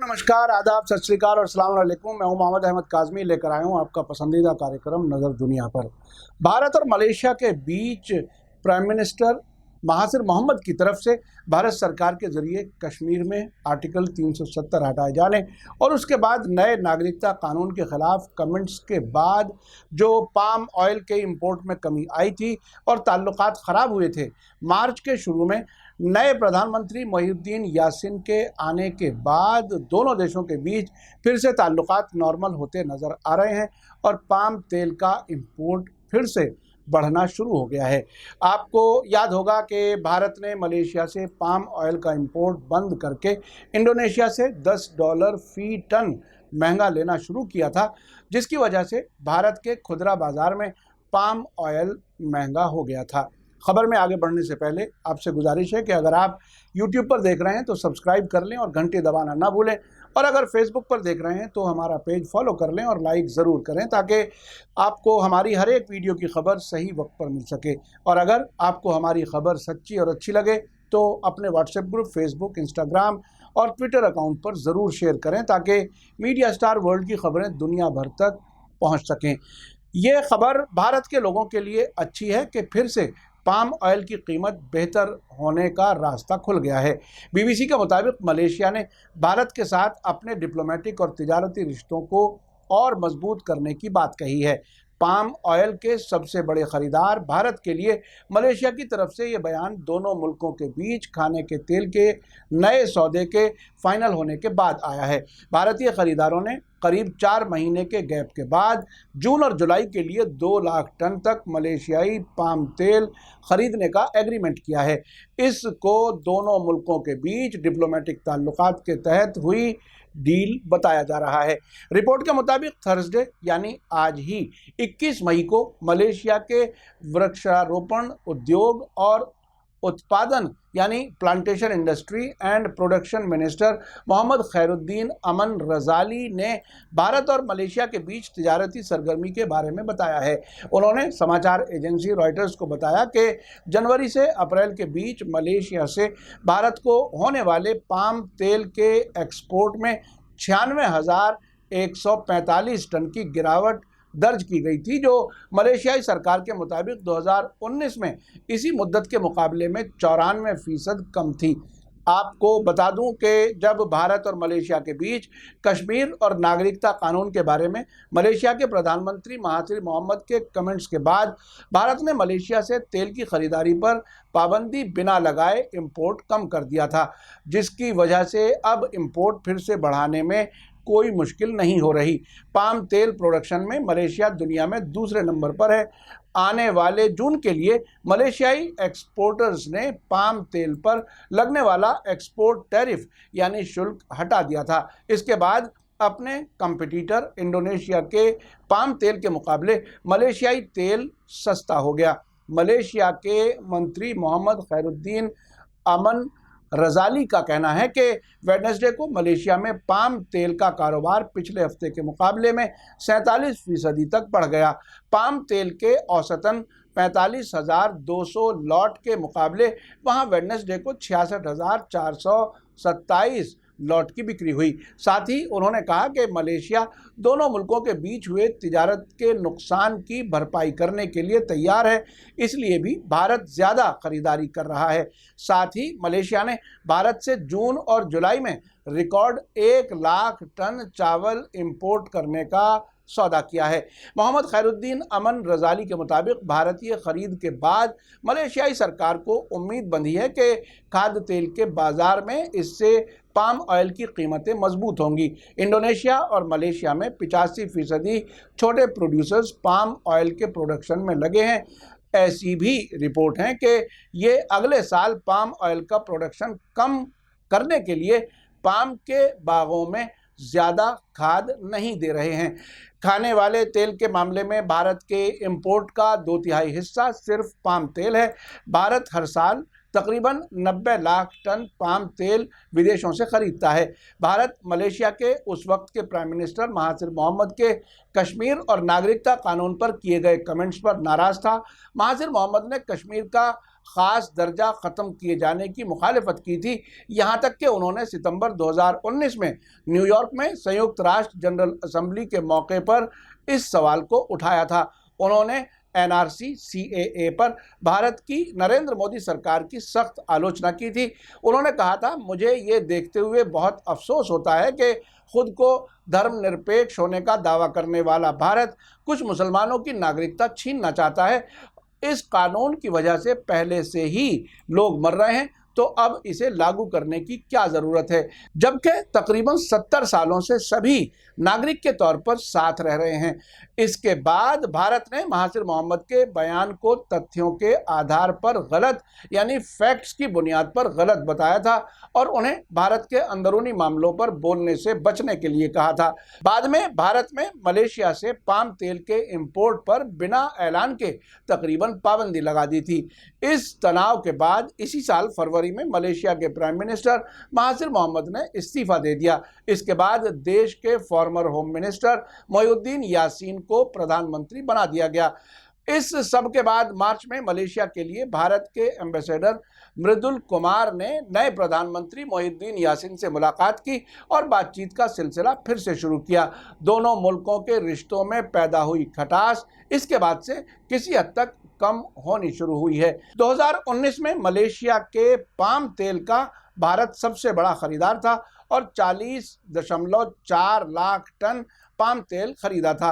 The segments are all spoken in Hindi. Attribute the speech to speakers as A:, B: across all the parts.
A: नमस्कार, आदाब, सत श्री अकाल और अस्सलाम वालेकुम। मैं हूं मोहम्मद अहमद काज़मी, लेकर आया हूं आपका पसंदीदा कार्यक्रम नज़र दुनिया पर। भारत और मलेशिया के बीच प्राइम मिनिस्टर महाथिर मोहम्मद की तरफ से भारत सरकार के जरिए कश्मीर में आर्टिकल 370 हटाए जाने और उसके बाद नए नागरिकता कानून के खिलाफ कमेंट्स के बाद जो पाम ऑयल के इंपोर्ट में कमी आई थी और ताल्लुकात ख़राब हुए थे, मार्च के शुरू में नए प्रधानमंत्री मोहिउद्दीन यासिन के आने के बाद दोनों देशों के बीच फिर से ताल्लुकात नॉर्मल होते नज़र आ रहे हैं और पाम तेल का इंपोर्ट फिर से बढ़ना शुरू हो गया है। आपको याद होगा कि भारत ने मलेशिया से पाम ऑयल का इंपोर्ट बंद करके इंडोनेशिया से $10 फी टन महंगा लेना शुरू किया था, जिसकी वजह से भारत के खुदरा बाज़ार में पाम ऑयल महंगा हो गया था। खबर में आगे बढ़ने से पहले आपसे गुजारिश है कि अगर आप YouTube पर देख रहे हैं तो सब्सक्राइब कर लें और घंटी दबाना ना भूलें, और अगर Facebook पर देख रहे हैं तो हमारा पेज फॉलो कर लें और लाइक ज़रूर करें ताकि आपको हमारी हर एक वीडियो की खबर सही वक्त पर मिल सके। और अगर आपको हमारी खबर सच्ची और अच्छी लगे तो अपने व्हाट्सएप ग्रुप, फेसबुक, इंस्टाग्राम और ट्विटर अकाउंट पर ज़रूर शेयर करें ताकि मीडिया स्टार वर्ल्ड की खबरें दुनिया भर तक पहुँच सकें। ये खबर भारत के लोगों के लिए अच्छी है कि फिर से पाम ऑयल की कीमत बेहतर होने का रास्ता खुल गया है। बीबीसी के मुताबिक मलेशिया ने भारत के साथ अपने डिप्लोमेटिक और तिजारती रिश्तों को और मजबूत करने की बात कही है। पाम ऑयल के सबसे बड़े खरीदार भारत के लिए मलेशिया की तरफ से ये बयान दोनों मुल्कों के बीच खाने के तेल के नए सौदे के फाइनल होने के बाद आया है। भारतीय खरीदारों ने करीब 4 महीने के गैप के बाद जून और जुलाई के लिए 2 लाख टन तक मलेशियाई पाम तेल खरीदने का एग्रीमेंट किया है। इसको दोनों मुल्कों के बीच डिप्लोमेटिक ताल्लुकात के तहत हुई डील बताया जा रहा है। रिपोर्ट के मुताबिक थर्सडे यानी आज ही 21 मई को मलेशिया के वृक्षारोपण उद्योग और उत्पादन यानी plantation industry and production minister Mohammad Khairuddin Aman Razali ने भारत और मलेशिया के बीच तिजारती सरगर्मी के बारे में बताया है। उन्होंने समाचार एजेंसी रॉयटर्स को बताया कि जनवरी से अप्रैल के बीच मलेशिया से भारत को होने वाले पाम तेल के एक्सपोर्ट में 96,145 टन की गिरावट दर्ज की गई थी, जो मलेशियाई सरकार के मुताबिक 2019 में इसी मुद्दत के मुकाबले में 94% कम थी। आपको बता दूं कि जब भारत और मलेशिया के बीच कश्मीर और नागरिकता कानून के बारे में मलेशिया के प्रधानमंत्री महाथिर मोहम्मद के कमेंट्स के बाद भारत ने मलेशिया से तेल की खरीदारी पर पाबंदी बिना लगाए इंपोर्ट कम कर दिया था, जिसकी वजह से अब इंपोर्ट फिर से बढ़ाने में कोई मुश्किल नहीं हो रही। पाम तेल प्रोडक्शन में मलेशिया दुनिया में दूसरे नंबर पर है। आने वाले जून के लिए मलेशियाई एक्सपोर्टर्स ने पाम तेल पर लगने वाला एक्सपोर्ट टैरिफ यानी शुल्क हटा दिया था। इसके बाद अपने कंपटीटर इंडोनेशिया के पाम तेल के मुकाबले मलेशियाई तेल सस्ता हो गया। मलेशिया के मंत्री मोहम्मद खैरुद्दीन अमन रजाली का कहना है कि वेडनेसडे को मलेशिया में पाम तेल का कारोबार पिछले हफ्ते के मुकाबले में 47% तक बढ़ गया। पाम तेल के औसतन 45,200 लॉट के मुकाबले वहां वेडनेसडे को 66,427 लॉट की बिक्री हुई। साथ ही उन्होंने कहा कि मलेशिया दोनों मुल्कों के बीच हुए तिजारत के नुकसान की भरपाई करने के लिए तैयार है, इसलिए भी भारत ज़्यादा खरीदारी कर रहा है। साथ ही मलेशिया ने भारत से जून और जुलाई में रिकॉर्ड 1 लाख टन चावल इंपोर्ट करने का सौदा किया है। मोहम्मद खैरुद्दीन अमन रजाली के मुताबिक भारतीय खरीद के बाद मलेशियाई सरकार को उम्मीद बंधी है कि खाद्य तेल के बाजार में इससे पाम ऑयल की कीमतें मजबूत होंगी। इंडोनेशिया और मलेशिया में 85% छोटे प्रोड्यूसर्स पाम ऑयल के प्रोडक्शन में लगे हैं। ऐसी भी रिपोर्ट है कि ये अगले साल पाम ऑयल का प्रोडक्शन कम करने के लिए पाम के बागों में ज़्यादा खाद नहीं दे रहे हैं। खाने वाले तेल के मामले में भारत के इंपोर्ट का 2/3 हिस्सा सिर्फ पाम तेल है। भारत हर साल तकरीबन 90 लाख टन पाम तेल विदेशों से खरीदता है। भारत मलेशिया के उस वक्त के प्राइम मिनिस्टर महाथिर मोहम्मद के कश्मीर और नागरिकता कानून पर किए गए कमेंट्स पर नाराज था। महाथिर मोहम्मद ने कश्मीर का खास दर्जा खत्म किए जाने की मुखालिफत की थी। यहां तक कि उन्होंने सितंबर 2019 में न्यूयॉर्क में संयुक्त राष्ट्र जनरल असेंबली के मौके पर इस सवाल को उठाया था। उन्होंने एनआरसी सीएए पर भारत की नरेंद्र मोदी सरकार की सख्त आलोचना की थी। उन्होंने कहा था, मुझे ये देखते हुए बहुत अफसोस होता है कि खुद को धर्मनिरपेक्ष होने का दावा करने वाला भारत कुछ मुसलमानों की नागरिकता छीनना चाहता है। इस कानून की वजह से पहले से ही लोग मर रहे हैं, तो अब इसे लागू करने की क्या ज़रूरत है, जबकि तकरीबन 70 सालों से सभी नागरिक के तौर पर साथ रह रहे हैं। इसके बाद भारत ने महाथिर मोहम्मद के बयान को तथ्यों के आधार पर गलत यानी फैक्ट्स की बुनियाद पर गलत बताया था और उन्हें भारत के अंदरूनी मामलों पर बोलने से बचने के लिए कहा था। बाद में भारत में मलेशिया से पाम तेल के इंपोर्ट पर बिना ऐलान के तकरीबन पाबंदी लगा दी थी। इस तनाव के बाद इसी साल फरवरी में मलेशिया के प्राइम मिनिस्टर महाथिर मोहम्मद ने इस्तीफा दे दिया। इसके बाद देश के farmer home minister Mohiuddin Yasin को प्रधानमंत्री बना दिया गया। इस सब के बाद मार्च में मलेशिया के लिए भारत के एम्बेसडर मृदुल कुमार ने नए प्रधानमंत्री मोहिउद्दीन यासीन से मुलाकात की और बातचीत का सिलसिला फिर से शुरू किया। दोनों मुल्कों के रिश्तों में पैदा हुई खटास इसके बाद से किसी हद तक कम होनी शुरू हुई है। 2019 में मलेशिया के पाम तेल का भारत सबसे बड़ा खरीदार था और 40.4 लाख टन पाम तेल खरीदा था।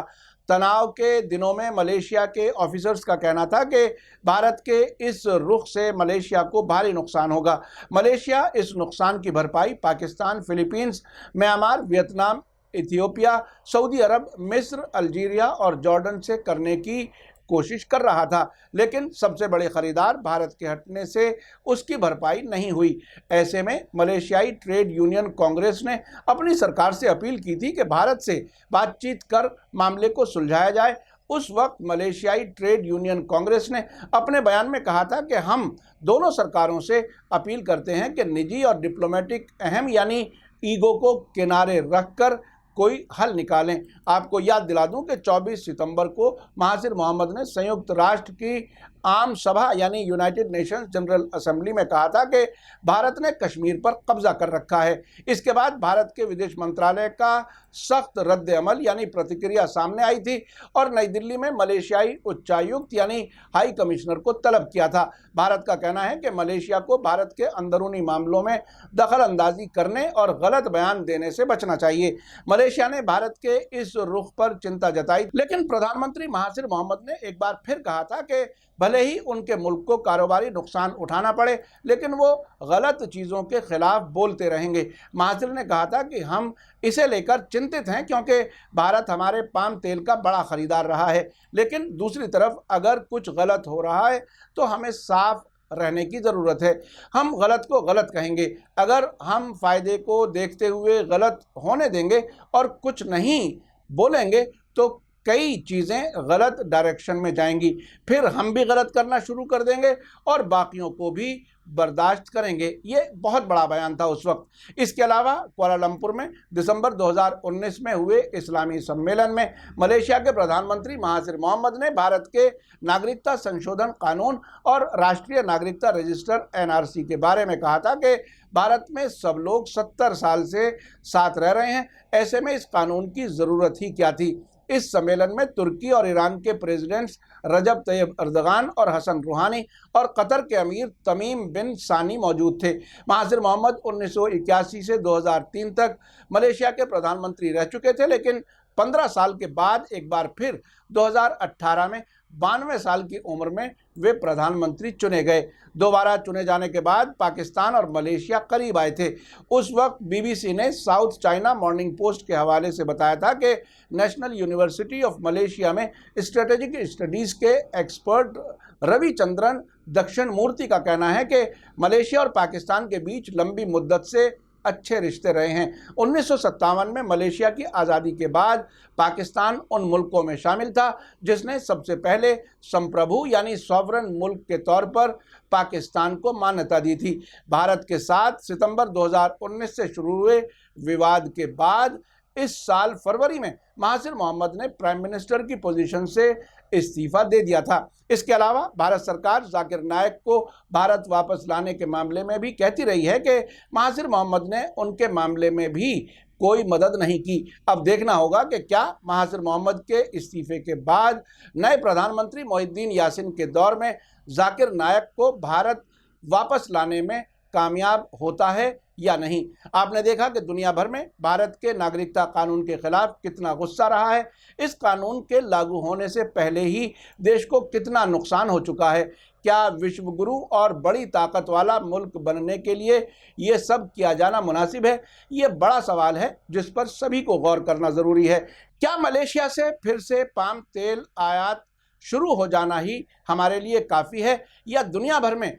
A: तनाव के दिनों में मलेशिया के ऑफिसर्स का कहना था कि भारत के इस रुख से मलेशिया को भारी नुकसान होगा। मलेशिया इस नुकसान की भरपाई Pakistan, Philippines, Myanmar, Vietnam, Ethiopia, सऊदी अरब, मिस्र, अल्जीरिया और जॉर्डन से करने की कोशिश कर रहा था, लेकिन सबसे बड़े खरीदार भारत के हटने से उसकी भरपाई नहीं हुई। ऐसे में मलेशियाई ट्रेड यूनियन कांग्रेस ने अपनी सरकार से अपील की थी कि भारत से बातचीत कर मामले को सुलझाया जाए। उस वक्त मलेशियाई ट्रेड यूनियन कांग्रेस ने अपने बयान में कहा था कि हम दोनों सरकारों से अपील करते हैं कि निजी और डिप्लोमेटिक अहम यानी ईगो को किनारे रखकर कोई हल निकालें। आपको याद दिला दूं कि 24 सितंबर को महाथिर मोहम्मद ने संयुक्त राष्ट्र की आम सभा यानी यूनाइटेड नेशंस जनरल असेंबली में कहा था कि भारत ने कश्मीर पर कब्जा कर रखा है। इसके बाद भारत के विदेश मंत्रालय का सख्त रद्द अमल यानी प्रतिक्रिया सामने आई थी और नई दिल्ली में मलेशियाई उच्चायुक्त यानी हाई कमिश्नर को तलब किया था। भारत का कहना है कि मलेशिया को भारत के अंदरूनी मामलों में दखल अंदाजी करने और गलत बयान देने से बचना चाहिए। मलेशिया ने भारत के इस रुख पर चिंता जताई, लेकिन प्रधानमंत्री महाथिर मोहम्मद ने एक बार फिर कहा था कि भले ही उनके मुल्क को कारोबारी नुकसान उठाना पड़े, लेकिन वो गलत चीज़ों के खिलाफ बोलते रहेंगे। महाथिर ने कहा था कि हम इसे लेकर चिंतित हैं क्योंकि भारत हमारे पाम तेल का बड़ा खरीदार रहा है, लेकिन दूसरी तरफ अगर कुछ गलत हो रहा है तो हमें साफ रहने की ज़रूरत है। हम गलत को गलत कहेंगे। अगर हम फ़ायदे को देखते हुए गलत होने देंगे और कुछ नहीं बोलेंगे तो कई चीज़ें गलत डायरेक्शन में जाएंगी, फिर हम भी गलत करना शुरू कर देंगे और बाकियों को भी बर्दाश्त करेंगे। ये बहुत बड़ा बयान था उस वक्त। इसके अलावा कुआलालंपुर में दिसंबर 2019 में हुए इस्लामी सम्मेलन में मलेशिया के प्रधानमंत्री महाथिर मोहम्मद ने भारत के नागरिकता संशोधन कानून और राष्ट्रीय नागरिकता रजिस्टर एनआरसी के बारे में कहा था कि भारत में सब लोग 70 साल से साथ रह रहे हैं, ऐसे में इस कानून की ज़रूरत ही क्या थी। इस सम्मेलन में तुर्की और ईरान के प्रेसिडेंट्स रजब तैयब अर्दगान और हसन रूहानी और कतर के अमीर तमीम बिन सानी मौजूद थे। महाथिर मोहम्मद 1981 से 2003 तक मलेशिया के प्रधानमंत्री रह चुके थे, लेकिन 15 साल के बाद एक बार फिर 2018 में 92 साल की उम्र में वे प्रधानमंत्री चुने गए। दोबारा चुने जाने के बाद पाकिस्तान और मलेशिया करीब आए थे। उस वक्त बीबीसी ने साउथ चाइना मॉर्निंग पोस्ट के हवाले से बताया था कि नेशनल यूनिवर्सिटी ऑफ मलेशिया में स्ट्रेटेजिक स्टडीज़ के एक्सपर्ट रविचंद्रन दक्षिण मूर्ति का कहना है कि मलेशिया और पाकिस्तान के बीच लंबी मुद्दत से अच्छे रिश्ते रहे हैं। 1957 में मलेशिया की आज़ादी के बाद पाकिस्तान उन मुल्कों में शामिल था जिसने सबसे पहले संप्रभु यानी सॉवरन मुल्क के तौर पर पाकिस्तान को मान्यता दी थी। भारत के साथ सितंबर 2019 से शुरू हुए विवाद के बाद इस साल फरवरी में महासिर मोहम्मद ने प्राइम मिनिस्टर की पोजीशन से इस्तीफा दे दिया था। इसके अलावा भारत सरकार जाकिर नायक को भारत वापस लाने के मामले में भी कहती रही है कि महासिर मोहम्मद ने उनके मामले में भी कोई मदद नहीं की। अब देखना होगा कि क्या महासिर मोहम्मद के इस्तीफे के बाद नए प्रधानमंत्री मोहिउद्दीन यासीन के दौर में जाकिर नायक को भारत वापस लाने में कामयाब होता है या नहीं। आपने देखा कि दुनिया भर में भारत के नागरिकता कानून के खिलाफ कितना गुस्सा रहा है। इस कानून के लागू होने से पहले ही देश को कितना नुकसान हो चुका है। क्या विश्व गुरु और बड़ी ताकत वाला मुल्क बनने के लिए ये सब किया जाना मुनासिब है? ये बड़ा सवाल है जिस पर सभी को गौर करना ज़रूरी है। क्या मलेशिया से फिर से पाम तेल आयात शुरू हो जाना ही हमारे लिए काफ़ी है, या दुनिया भर में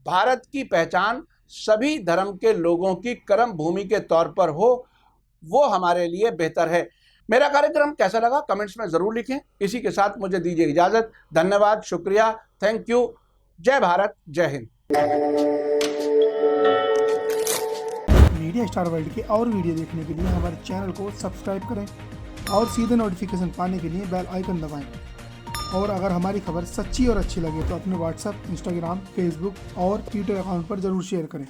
A: भारत की पहचान सभी धर्म के लोगों की कर्म भूमि के तौर पर हो, वो हमारे लिए बेहतर है? मेरा कार्यक्रम कैसा लगा कमेंट्स में ज़रूर लिखें। इसी के साथ मुझे दीजिए इजाज़त। धन्यवाद, शुक्रिया, थैंक यू। जय भारत, जय हिंद।
B: मीडिया स्टार वर्ल्ड के और वीडियो देखने के लिए हमारे चैनल को सब्सक्राइब करें और सीधे नोटिफिकेशन पाने के लिए बेल आइकन दबाएं। और अगर हमारी खबर सच्ची और अच्छी लगे तो अपने व्हाट्सएप, इंस्टाग्राम, फेसबुक और ट्विटर अकाउंट पर ज़रूर शेयर करें।